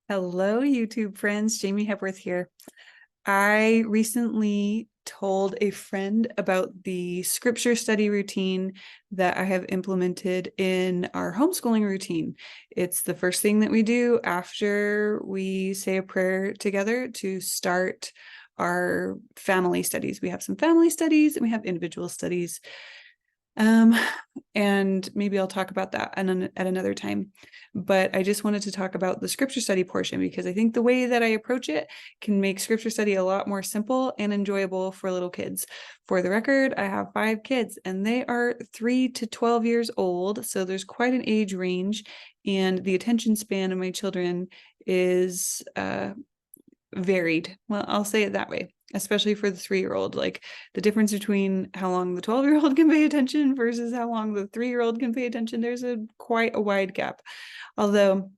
Hello, YouTube friends. Jamie Hepworth here. I recently told a friend about the scripture study routine that I have implemented in our homeschooling routine. It's the first thing that we do after we say a prayer together to start our family studies. We have some family studies and we have individual studies. And maybe I'll talk about that at another time. But I just wanted to talk about the scripture study portion because I think the way that I approach it can make scripture study a lot more simple and enjoyable for little kids. For the record, I have 5 kids and they are 3 to 12 years old. So there's quite an age range, and the attention span of my children is varied. Well, I'll say it that way, especially for the 3-year-old. Like the difference between how long the 12-year-old can pay attention versus how long the 3-year-old can pay attention, there's quite a wide gap. Although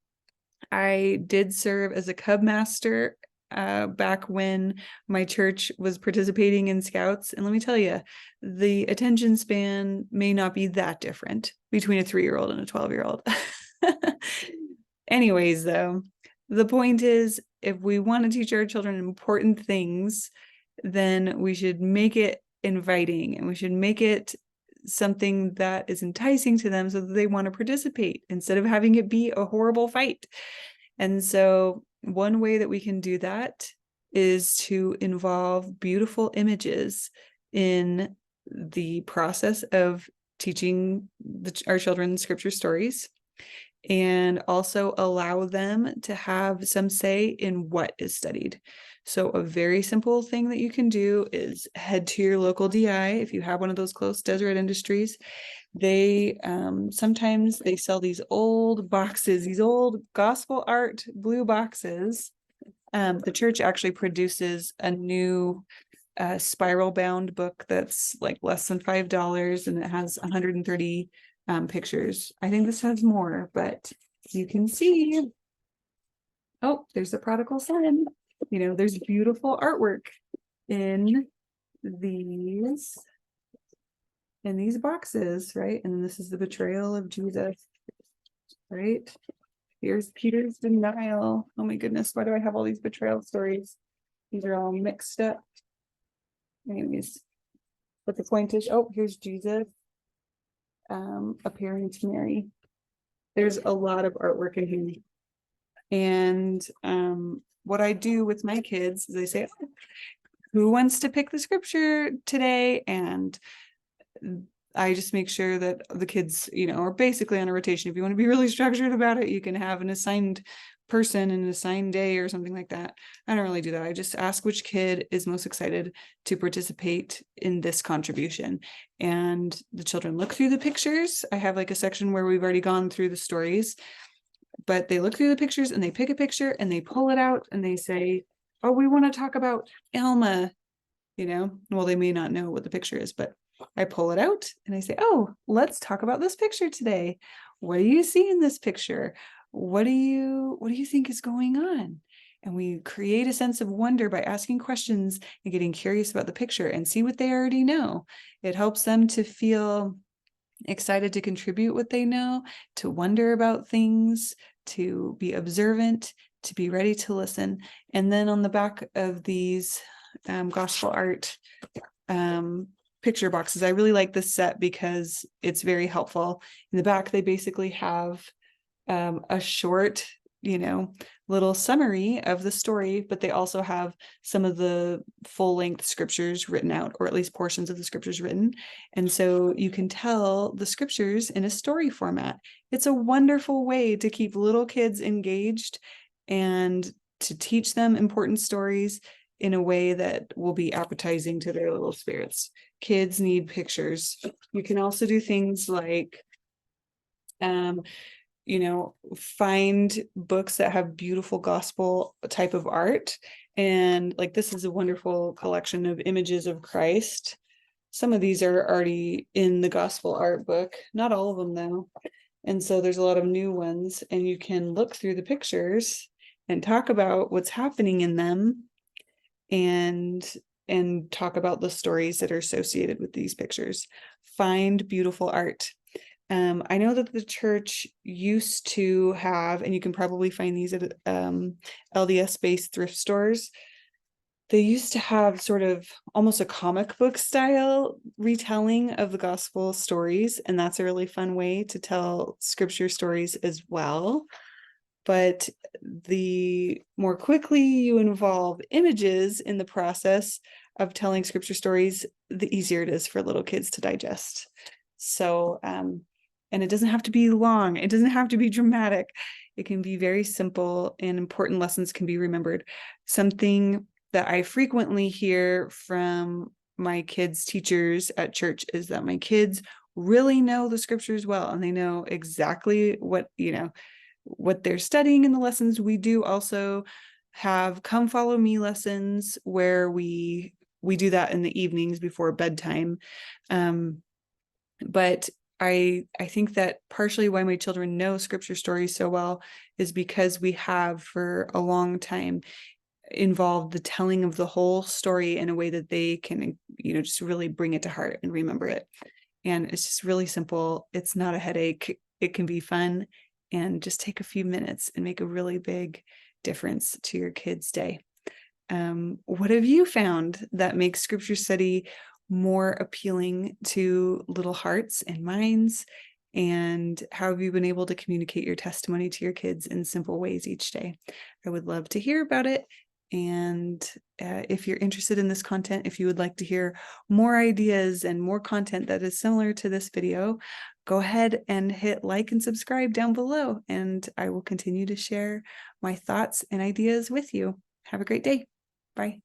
I did serve as a Cub Master back when my church was participating in Scouts. And let me tell you, the attention span may not be that different between a 3-year-old and a 12-year-old. Anyways, though, the point is, if we want to teach our children important things, then we should make it inviting and we should make it something that is enticing to them so that they want to participate instead of having it be a horrible fight. And so one way that we can do that is to involve beautiful images in the process of teaching our children scripture stories, and also allow them to have some say in what is studied. So a very simple thing that you can do is head to your local DI if you have one of those close. Deseret Industries. They sometimes they sell these old boxes, these old gospel art blue boxes. The church actually produces a new spiral bound book that's like less than $5, and it has 130 pictures. I think this has more, but you can see, oh, there's the prodigal son. There's beautiful artwork in these boxes, right? And this is the betrayal of Jesus, right? Here's Peter's denial. Oh my goodness, why do I have all these betrayal stories? These are all mixed up. Anyways, but the point is, oh, here's Jesus appearing to Mary. There's a lot of artwork in here. And what I do with my kids is I say, oh, who wants to pick the scripture today? And I just make sure that the kids, are basically on a rotation. If you want to be really structured about it, you can have an assigned person and an assigned day or something like that. I don't really do that. I just ask which kid is most excited to participate in this contribution. And the children look through the pictures. I have like a section where we've already gone through the stories, but they look through the pictures and they pick a picture and they pull it out and they say, oh, we want to talk about Elma. Well, they may not know what the picture is, but I pull it out and I say, oh, let's talk about this picture today. What do you see in this picture? What do you think is going on? And we create a sense of wonder by asking questions and getting curious about the picture and see what they already know. It helps them to feel excited to contribute what they know, to wonder about things, to be observant, to be ready to listen. And then on the back of these gospel art picture boxes, I really like this set because it's very helpful. In the back, they basically have a short, little summary of the story, but they also have some of the full-length scriptures written out, or at least portions of the scriptures written. And so you can tell the scriptures in a story format. It's a wonderful way to keep little kids engaged and to teach them important stories in a way that will be appetizing to their little spirits. Kids need pictures. You can also do things like find books that have beautiful gospel type of art. And like, this is a wonderful collection of images of Christ. Some of these are already in the gospel art book, not all of them though. And so there's a lot of new ones, and you can look through the pictures and talk about what's happening in them and talk about the stories that are associated with these pictures. Find beautiful art. I know that the church used to have, and you can probably find these at LDS-based thrift stores. They used to have sort of almost a comic book style retelling of the gospel stories, and that's a really fun way to tell scripture stories as well. But the more quickly you involve images in the process of telling scripture stories, the easier it is for little kids to digest. So, and it doesn't have to be long. It doesn't have to be dramatic. It can be very simple, and important lessons can be remembered. Something that I frequently hear from my kids' teachers at church is that my kids really know the scriptures well, and they know exactly what, what they're studying in the lessons. We do also have Come Follow Me lessons where we do that in the evenings before bedtime. But I think that partially why my children know scripture stories so well is because we have for a long time involved the telling of the whole story in a way that they can, just really bring it to heart and remember it. And it's just really simple. It's not a headache. It can be fun and just take a few minutes and make a really big difference to your kids' day. What have you found that makes scripture study more appealing to little hearts and minds? And how have you been able to communicate your testimony to your kids in simple ways each day? I would love to hear about it. And if you're interested in this content, if you would like to hear more ideas and more content that is similar to this video, go ahead and hit like and subscribe down below, and I will continue to share my thoughts and ideas with you. Have a great day. Bye.